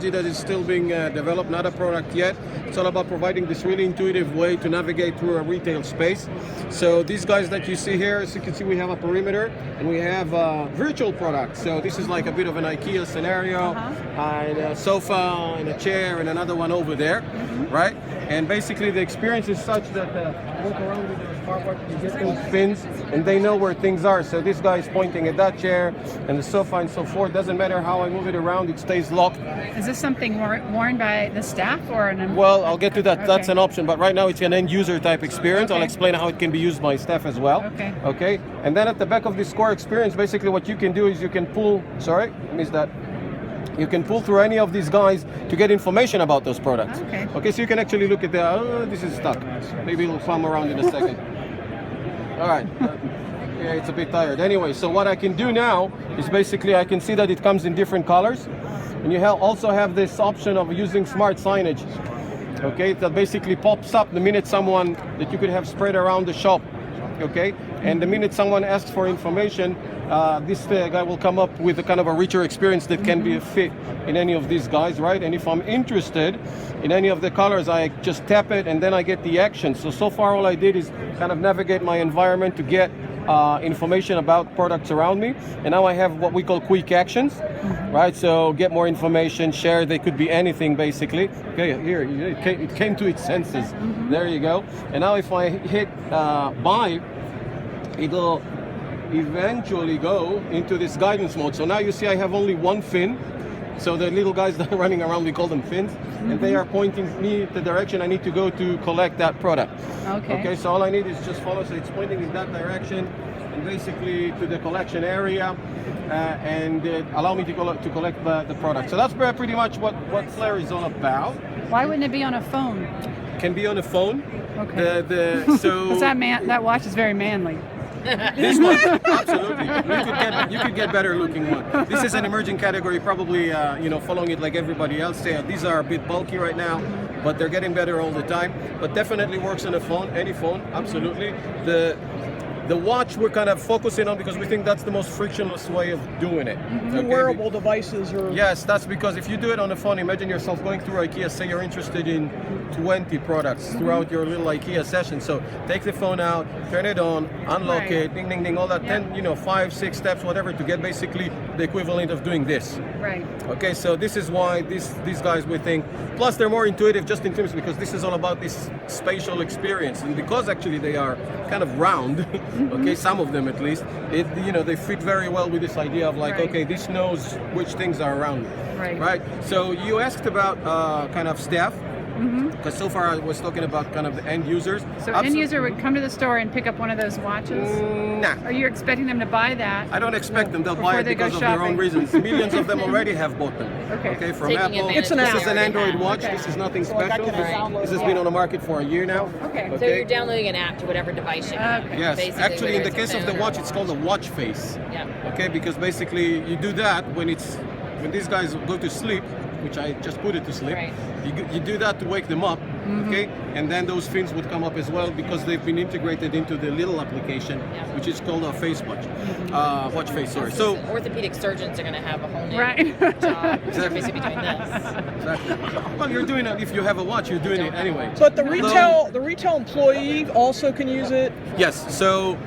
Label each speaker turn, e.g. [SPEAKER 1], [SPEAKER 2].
[SPEAKER 1] that is still being developed, not a product yet. It's all about providing this really intuitive way to navigate through a retail space. So these guys that you see here, as you can see, we have a perimeter and we have virtual products. So this is like a bit of an IKEA scenario, and a sofa and a chair and another one over there, right? And basically the experience is such that walk around with your smartwatch, you get those pins and they know where things are. So this guy is pointing at that chair and the sofa and so forth. Doesn't matter how I move it around, it stays locked.
[SPEAKER 2] Is this something worn by the staff or an...
[SPEAKER 1] Well, I'll get to that.
[SPEAKER 2] Okay.
[SPEAKER 1] That's an option, but right now it's an end user type experience.
[SPEAKER 2] Okay.
[SPEAKER 1] I'll explain how it can be used by staff as well.
[SPEAKER 2] Okay.
[SPEAKER 1] Okay. And then at the back of this core experience, basically what you can do is you can pull, sorry, missed that. You can pull through any of these guys to get information about those products.
[SPEAKER 2] Okay.
[SPEAKER 1] Okay, so you can actually look at the, oh, this is stuck. Maybe it'll come around in a second. All right. Yeah, it's a bit tired. Anyway, so what I can do now is basically I can see that it comes in different colors. And you also have this option of using smart signage. Okay, that basically pops up the minute someone that you could have spread around the shop. Okay, and the minute someone asks for information, this guy will come up with a kind of a richer experience that can be a fit in any of these guys, right? And if I'm interested in any of the colors, I just tap it and then I get the action. So far all I did is kind of navigate my environment to get information about products around me. And now I have what we call quick actions, right? So get more information, share, they could be anything basically. Okay, here, it came to its senses. There you go. And now if I hit buy, it'll eventually go into this guidance mode. So now you see I have only one fin. So the little guys that are running around, we call them fins, and they are pointing me the direction I need to go to collect that product.
[SPEAKER 2] Okay.
[SPEAKER 1] Okay, so all I need is just follow, so it's pointing in that direction, and basically to the collection area, and allow me to collect the product. So that's pretty much what Flare is all about.
[SPEAKER 2] Why wouldn't it be on a phone?
[SPEAKER 1] Can be on a phone.
[SPEAKER 2] Okay.
[SPEAKER 1] So
[SPEAKER 2] 'Cause that watch is very manly.
[SPEAKER 1] this one, absolutely. You could get better looking one. This is an emerging category, probably following it like everybody else. These are a bit bulky right now, but they're getting better all the time. But definitely works on a phone, any phone, absolutely. The watch we're kind of focusing on because we think that's the most frictionless way of doing it.
[SPEAKER 3] The wearable devices are...
[SPEAKER 1] Yes, that's because if you do it on a phone, imagine yourself going through IKEA, say you're interested in 20 products throughout your little IKEA session. So take the phone out, turn it on, unlock it, ding, ding, ding, all that, 10, 5, 6 steps, whatever, to get basically the equivalent of doing this.
[SPEAKER 2] Right.
[SPEAKER 1] Okay, so this is why these guys, we think, plus they're more intuitive just in terms because this is all about this spatial experience. And because actually they are kind of round, okay, some of them at least, they fit very well with this idea of like, okay, this knows which things are around me. Right. So you asked about kind of staff. Because so far I was talking about kind of the end users.
[SPEAKER 2] So end user would come to the store and pick up one of those watches?
[SPEAKER 1] Nah.
[SPEAKER 2] Are you expecting them to buy that?
[SPEAKER 1] I don't expect them. They'll buy it because of their own
[SPEAKER 2] shopping?
[SPEAKER 1] reasons. Millions of them already have bought them.
[SPEAKER 2] Okay.
[SPEAKER 1] From
[SPEAKER 4] Taking
[SPEAKER 1] Apple.
[SPEAKER 4] advantage
[SPEAKER 3] of
[SPEAKER 1] This
[SPEAKER 3] the
[SPEAKER 1] is an Android watch.
[SPEAKER 2] Okay.
[SPEAKER 1] This is nothing
[SPEAKER 3] So, like, I
[SPEAKER 1] special.
[SPEAKER 3] can download
[SPEAKER 1] This has
[SPEAKER 3] it
[SPEAKER 1] been
[SPEAKER 3] on-
[SPEAKER 1] on the market for a year now.
[SPEAKER 2] Okay.
[SPEAKER 4] So you're downloading an app to whatever device you have.
[SPEAKER 2] Okay.
[SPEAKER 1] Yes,
[SPEAKER 4] Basically,
[SPEAKER 1] actually in the
[SPEAKER 4] whether it's
[SPEAKER 1] case of
[SPEAKER 4] a
[SPEAKER 1] the
[SPEAKER 4] phone
[SPEAKER 1] watch,
[SPEAKER 4] or-
[SPEAKER 1] it's called a watch face.
[SPEAKER 4] Yeah.
[SPEAKER 1] Okay, because basically you do that when these guys go to sleep, which I just put it to sleep.
[SPEAKER 4] Right.
[SPEAKER 1] You do that to wake them up, okay? And then those fins would come up as well because they've been integrated into the little application, which is called a face watch. Watch face, sorry. So
[SPEAKER 4] orthopedic surgeons are going to have a whole new
[SPEAKER 2] Right.
[SPEAKER 4] job. They're basically doing this.
[SPEAKER 1] exactly. Well, you're doing it if you have a watch. You're doing it anyway.
[SPEAKER 3] But the retail employee also can use it?
[SPEAKER 1] Yes. So